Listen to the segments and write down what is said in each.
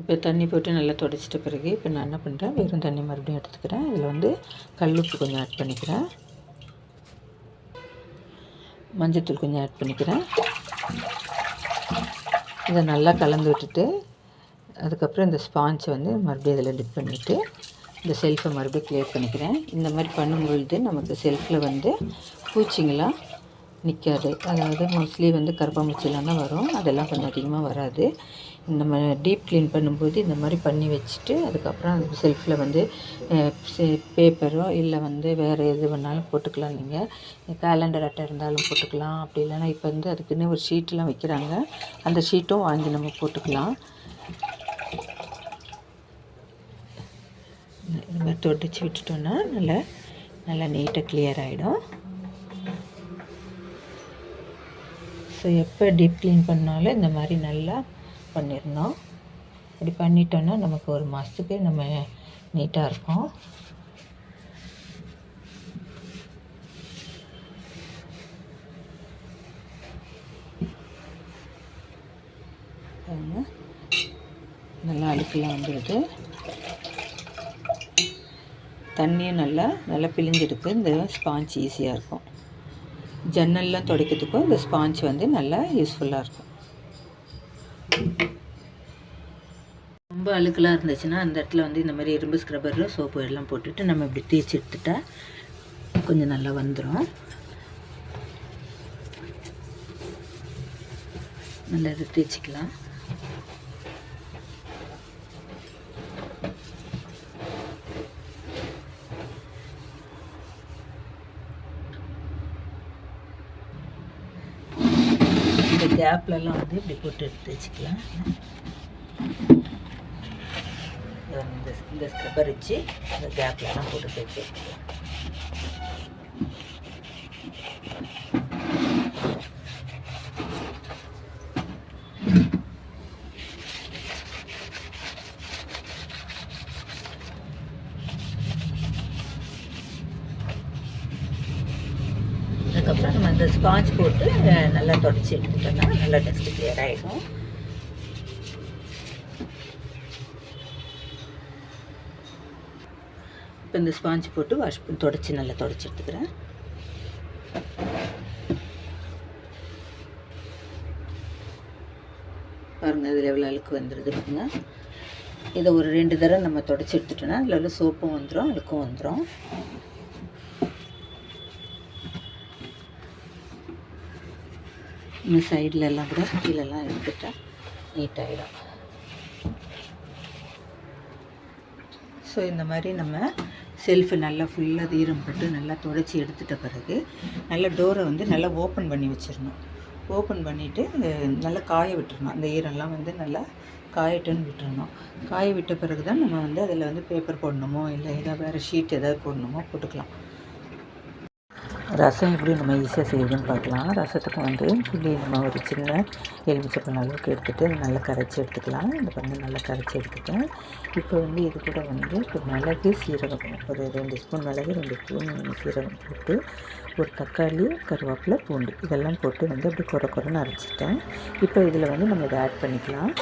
இப்போ தண்ணி போட்டு நல்லா துடைச்சிட்ட பிறகு இப்போ நான் என்ன பண்ணுறேன், வெறும் தண்ணி மறுபடியும் எடுத்துக்கிறேன். இதில் வந்து கல்லுப்பு கொஞ்சம் ஆட் பண்ணிக்கிறேன், மஞ்சத்தூள் கொஞ்சம் ஆட் பண்ணிக்கிறேன். இதை நல்லா கலந்து விட்டுட்டு அதுக்கப்புறம் இந்த ஸ்பாஞ்சை வந்து மறுபடியும் இதில் டிப் பண்ணிவிட்டு இந்த செல்ஃபை மறுபடியும் க்ளியர் பண்ணிக்கிறேன். இந்த மாதிரி பண்ணும்பொழுது நமக்கு செல்ஃபில் வந்து பூச்சிங்களாம் நிற்காது. அதாவது மோஸ்ட்லி வந்து கரப்பாம்பூச்சிலாம் தான் வரும், அதெல்லாம் கொஞ்சம் அதிகமாக வராது. நம்ம டீப் க்ளீன் பண்ணும்போது இந்த மாதிரி பண்ணி வச்சுட்டு அதுக்கப்புறம் அந்த செல்ஃபில் வந்து பேப்பரோ இல்லை வந்து வேறு எது வேணாலும் போட்டுக்கலாம். நீங்கள் கேலண்டர் அட்டை இருந்தாலும் போட்டுக்கலாம். அப்படி இல்லைன்னா இப்போ வந்து அதுக்குன்னு ஒரு ஷீட்டெலாம் வைக்கிறாங்க, அந்த ஷீட்டும் வாங்கி நம்ம போட்டுக்கலாம். இது மாதிரி தொடிச்சு விட்டுட்டோன்னா நல்லா நீட்டாக கிளியர் ஆகிடும். ஸோ எப்போ டீப் க்ளீன் பண்ணாலும் இந்த மாதிரி நல்லா பண்ணிடணும். இப்படி பண்ணிட்டோன்னா நமக்கு ஒரு மாதத்துக்கு நம்ம நீட்டாக இருக்கும். நல்லா அழுக்கெல்லாம் வந்துடுது. தண்ணியும் நல்லா பிழிஞ்செடுக்க இந்த ஸ்பாஞ்ச் ஈஸியாக இருக்கும். ஜன்னல்லாம் துடைக்கிறதுக்கும் இந்த ஸ்பாஞ்ச் வந்து நல்லா யூஸ்ஃபுல்லாக இருக்கும். ரொம்ப அழுக்கெல்லாம் இருந்துச்சுன்னா அந்த இடத்துல வந்து இந்த மாதிரி இரும்பு ஸ்க்ரப்பரு சோப்பு எல்லாம் போட்டுட்டு நம்ம இப்படி தேய்ச்சி எடுத்துட்டா கொஞ்சம் நல்லா வந்துடும். நல்லா இதை தேய்ச்சிக்கலாம். இந்த கேப்லலாம் வந்து இப்படி போட்டு எடுத்து வச்சுக்கலாம். இந்த ஸ்க்ரப்பர் வச்சு இந்த கேப்லலாம் போட்டு தேய்ச்சி அதுக்கப்புறம் நம்ம இந்த ஸ்பாஞ்ச் போட்டு நல்லா தொடச்சி எடுத்துட்டோம்னா நல்லா டஸ்ட் கிளியர் ஆகிடும். இப்போ இந்த ஸ்பாஞ்ச் போட்டு வாஷ் பண்ணி தொடச்சி நல்லா தொடச்சி எடுத்துக்கிறேன். பாருங்கள் இதில் எவ்வளோ அழுக்கு வந்துடுது பாருங்க. இதை ஒரு 2 தடவை நம்ம தொடச்சி எடுத்துட்டோன்னா அதில் உள்ள சோப்பும் வந்துடும், அழுக்கும் வந்துடும். இந்த சைடில் எல்லாம் கூட கீழெல்லாம் எடுத்துட்டால் நீட்டாகிடும். ஸோ இந்த மாதிரி நம்ம செல்ஃபு நல்லா ஃபுல்லாக ஈரம் போட்டு நல்லா துடைச்சி எடுத்துட்ட பிறகு நல்லா டோரை வந்து நல்லா ஓப்பன் பண்ணி வச்சிடணும். ஓப்பன் பண்ணிவிட்டு நல்லா காய விட்டுறணும். அந்த ஈரம்லாம் வந்து நல்லா காயட்டுன்னு விட்டுறணும். காய விட்ட பிறகு தான் நம்ம வந்து அதில் வந்து பேப்பர் போடணுமோ இல்லை ஏதாவது வேறு ஷீட் ஏதாவது போடணுமோ போட்டுக்கலாம். ரசம் எப்படி நம்ம ஈஸியாக செய்யுதுன்னு பார்க்கலாம். ரசத்துக்கு வந்து புளி நம்ம ஒரு சின்ன எலுமிச்சப்பழம் அளவுக்கு எடுத்துகிட்டு நல்லா கரைச்சி எடுத்துக்கலாம். இந்த பண்ணி நல்லா கரைச்சி எடுத்துட்டேன். இப்போ வந்து இது கூட வந்து இப்போ மிளகு சீரகம் ஒரு 2 ஸ்பூன் மிளகு 2 ஸ்பூன் சீரகம் போட்டு ஒரு தக்காளி கருவேப்பிலை பூண்டு இதெல்லாம் போட்டு வந்து அப்படி குறைன்னு அரைச்சிட்டேன். இப்போ இதில் வந்து நம்ம இதை ஆட் பண்ணிக்கலாம்.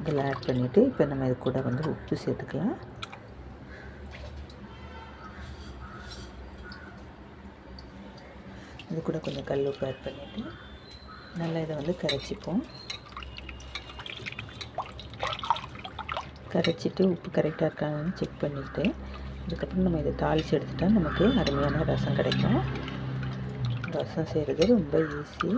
இதில் ஆட் பண்ணிவிட்டு இப்போ நம்ம இது கூட வந்து உப்பு சேர்த்துக்கலாம். இது கூட கொஞ்சம் கல் உப்பு ஆட் பண்ணிவிட்டு நல்லா இதை வந்து கரைச்சிப்போம். கரைச்சிட்டு உப்பு கரெக்டாக இருக்கான்னு செக் பண்ணிவிட்டு அதுக்கப்புறம் நம்ம இதை தாளித்து எடுத்துட்டால் நமக்கு அருமையான ரசம் கிடைக்கும். ரசம் செய்கிறது ரொம்ப ஈஸி.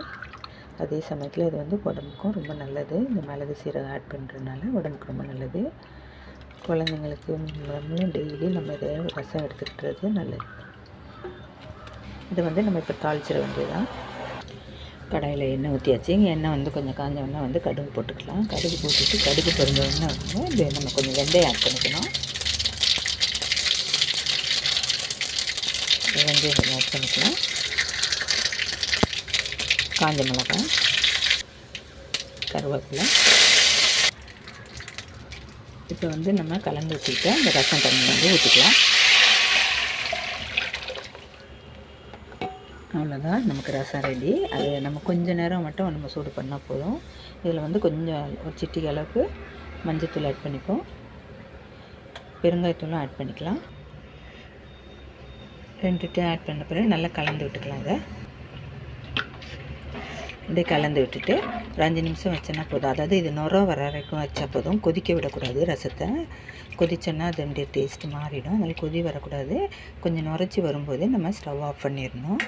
அதே சமயத்தில் இது வந்து உடம்புக்கும் ரொம்ப நல்லது. இந்த மிளகு சீரகம் ஆட் பண்ணுறதுனால உடம்புக்கு ரொம்ப நல்லது. குழந்தைங்களுக்கு நம்மளும் டெய்லி நம்ம இதை ரசம் எடுத்துக்கிட்டுறது நல்லது. இதை வந்து நம்ம இப்போ தாளிச்சிட வேண்டியதுதான். கடாயில் எண்ணெய் ஊற்றியாச்சு. எண்ணெய் வந்து கொஞ்சம் காஞ்ச எண்ணெய் வந்து கடுகு போட்டுக்கலாம். கடுகு போட்டுட்டு கடுகு பொரிஞ்ச உடனே வந்து இது நம்ம கொஞ்சம் வெந்தயம் ஆட் பண்ணிக்கணும். வெந்தயம் கொஞ்சம் ஆட் பண்ணிக்கலாம். காஞ்ச மிளகாய், கருவேப்பிலை. இப்போ வந்து நம்ம கலந்து வச்சுக்கிட்டு இந்த ரசம் தண்ணி வந்து ஊற்றிக்கலாம். அவ்வளோதான், நமக்கு ரசம் ரெடி. அது நம்ம கொஞ்சம் நேரம் மட்டும் நம்ம சூடு பண்ணால் போதும். இதில் வந்து கொஞ்சம் ஒரு சிட்டிகை அளவுக்கு மஞ்சத்தூள் ஆட் பண்ணிப்போம், பெருங்காயத்தூளும் ஆட் பண்ணிக்கலாம். 2 டீ ஆட் பண்ண பிறகு நல்லா கலந்து விட்டுக்கலாம். இதை இப்படியே கலந்து விட்டுட்டு ஒரு 5 நிமிஷம் வச்சோன்னா போதும். அதாவது இது நுர வர வரைக்கும் வச்சா போதும், கொதிக்க விடக்கூடாது. ரசத்தை கொதிச்சோன்னா அதனுடைய டேஸ்ட்டு மாறிடும். அதனால் கொதி வரக்கூடாது. கொஞ்சம் நுரைச்சி வரும்போதே நம்ம ஸ்டவ் ஆஃப் பண்ணிடணும்.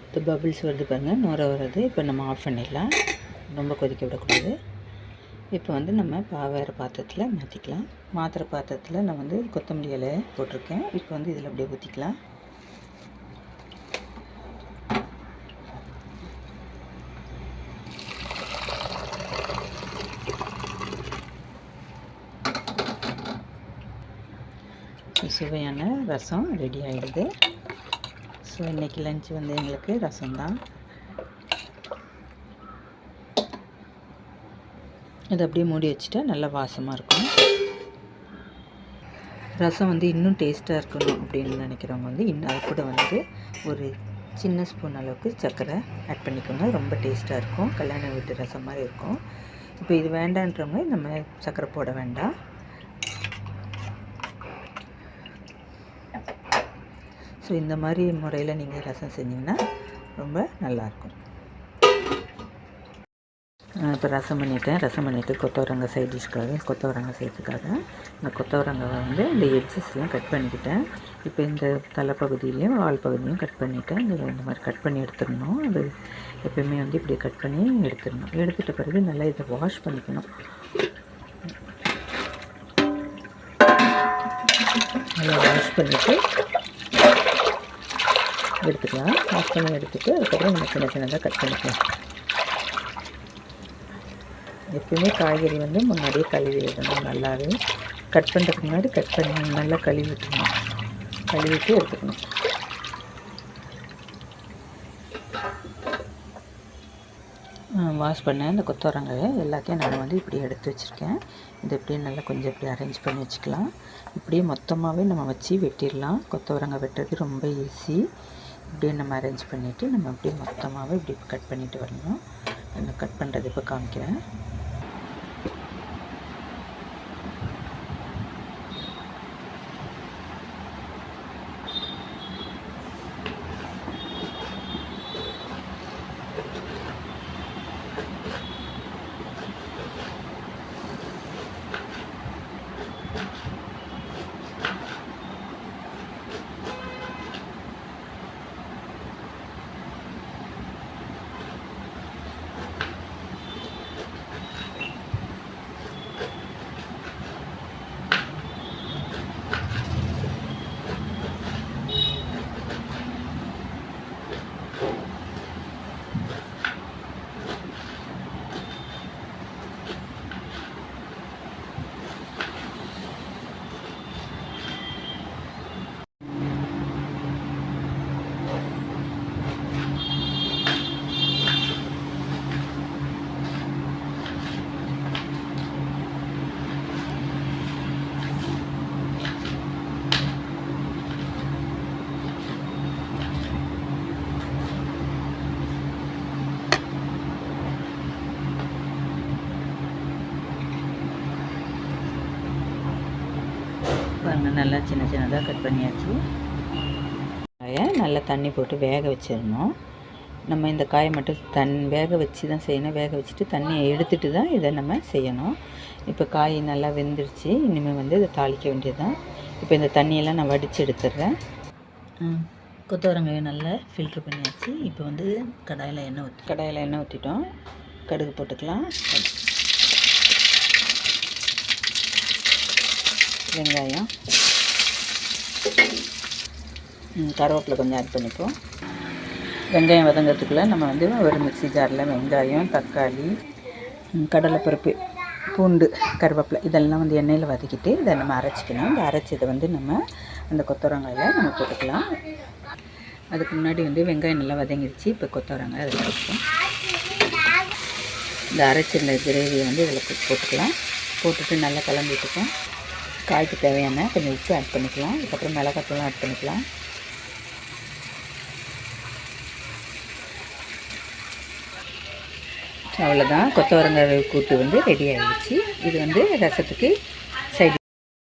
இப்போ பபிள்ஸ் வருது பாருங்கள், நுர வருது. இப்போ நம்ம ஆஃப் பண்ணிடலாம், ரொம்ப கொதிக்க விடக்கூடாது. இப்போ வந்து நம்ம வேறு பாத்திரத்தில் மாற்றிக்கலாம். மாத்திரை பாத்திரத்தில் நான் வந்து கொத்தமல்லி இலை போட்டிருக்கேன். இப்போ வந்து இதில் அப்படியே ஊற்றிக்கலாம். சுவையான ரசம் ரெடி ஆகிடுது. ஸோ இன்றைக்கி லஞ்ச் வந்து எங்களுக்கு ரசம் தான். இது அப்படியே மூடி வச்சுட்டா நல்லா வாசமாக இருக்கும். ரசம் வந்து இன்னும் டேஸ்ட்டாக இருக்கணும் அப்படின்னு நினைக்கிறவங்க வந்து இன்னும் அது கூட வந்து ஒரு சின்ன ஸ்பூன் அளவுக்கு சர்க்கரை ஆட் பண்ணிக்கோங்க. ரொம்ப டேஸ்ட்டாக இருக்கும், கல்யாண வீட்டு ரசம் மாதிரி இருக்கும். இப்போ இது வேண்டான்றவங்க நம்ம சர்க்கரை போட வேண்டாம். ஸோ இந்த மாதிரி முறையில் நீங்கள் ரசம் செஞ்சிங்கன்னா ரொம்ப நல்லாயிருக்கும். இப்போ ரசம் பண்ணிவிட்டு கொத்தவரங்காய் சைட் டிஷ்க்காக கொத்தவரங்காய் சேர்த்துக்காக இந்த கொத்தவரங்காவை வந்து இந்த எட்ஜஸ்லாம் கட் பண்ணிக்கிட்டேன். இப்போ இந்த தலைப்பகுதியிலையும் வால் பகுதியும் கட் பண்ணிவிட்டேன். இந்த மாதிரி கட் பண்ணி எடுத்துடணும். அது எப்பயுமே வந்து இப்படி கட் பண்ணி எடுத்துடணும். எடுத்துகிட்ட பிறகு நல்லா இதை வாஷ் பண்ணிக்கணும். நல்லா வாஷ் பண்ணிவிட்டு எடுத்துக்கலாம். வாஷ் பண்ணி எடுத்துகிட்டு அதுக்கப்புறம் நம்ம சின்ன சின்னதாக கட் பண்ணிக்கலாம். எப்பயுமே காய்கறி வந்து முன்னாடியே கழுவி விடணும். நல்லாவே கட் பண்ணுறதுக்கு முன்னாடி கட் பண்ணி நல்லா கழுவி விட்டுக்கணும். கழுவிட்டு எடுத்துக்கணும். வாஷ் பண்ண இந்த கொத்தவரங்காயை எல்லாத்தையும் நான் வந்து இப்படி எடுத்து வச்சுருக்கேன். இது இப்படியே நல்லா கொஞ்சம் இப்படி அரேஞ்ச் பண்ணி வச்சுக்கலாம். இப்படியே மொத்தமாகவே நம்ம வச்சு வெட்டிடலாம். கொத்தவரங்காய் வெட்டுறது ரொம்ப ஈஸி. இப்படியே நம்ம அரேஞ்ச் பண்ணிவிட்டு நம்ம அப்படியே மொத்தமாகவே இப்படி கட் பண்ணிவிட்டு வரணும். நான் கட் பண்ணுறது இப்போ காமிக்கிறேன். பாருங்கள், நல்லா சின்ன சின்னதாக கட் பண்ணியாச்சு. காயை நல்லா தண்ணி போட்டு வேக வச்சிடணும். நம்ம இந்த காயை மட்டும் வேக வச்சு தான் செய்யணும். வேக வச்சுட்டு தண்ணியை எடுத்துகிட்டு தான் இதை நம்ம செய்யணும். இப்போ காய் நல்லா வெந்துருச்சு. இனிமேல் வந்து இதை தாளிக்க வேண்டியது தான். இப்போ இந்த தண்ணியெல்லாம் நான் வடித்து எடுத்துடுறேன். கொத்தவரங்காயை நல்லா ஃபில்ட்ரு பண்ணியாச்சு. இப்போ வந்து கடாயில் எண்ணெய் ஊற்றிட்டோம். கடுகு போட்டுக்கலாம். வெங்காயம், கருவேப்பிலை கொஞ்சம் ஆட் பண்ணிப்போம். வெங்காயம் வதங்கிறதுக்குள்ளே நம்ம வந்து ஒரு மிக்ஸி ஜாரில் வெங்காயம், தக்காளி, கடலைப்பருப்பு, பூண்டு, கருவேப்பிலை இதெல்லாம் வந்து எண்ணெயில் வதக்கிட்டு இதை நம்ம அரைச்சிக்கணும். இந்த அரைச்சதை வந்து நம்ம அந்த கொத்தவரங்காயில் நம்ம போட்டுக்கலாம். அதுக்கு முன்னாடி வந்து வெங்காயம் நல்லா வதங்கிடுச்சு. இப்போ கொத்தவரங்காய் அதில் வச்சுப்போம். இந்த அரைச்சிருந்த கிரேவியை வந்து இதில் போட்டுக்கலாம். போட்டுட்டு நல்லா கலந்து விட்டுப்போம். காய்க்கு தேவையான கொஞ்சம் உப்பு ஆட் பண்ணிக்கலாம். அதுக்கப்புறம் மிளகாத்தூளும் ஆட் பண்ணிக்கலாம். அவ்வளோதான், கொத்தவரங்காய் கூட்டு வந்து ரெடி ஆகிடுச்சு. இது வந்து ரசத்துக்கு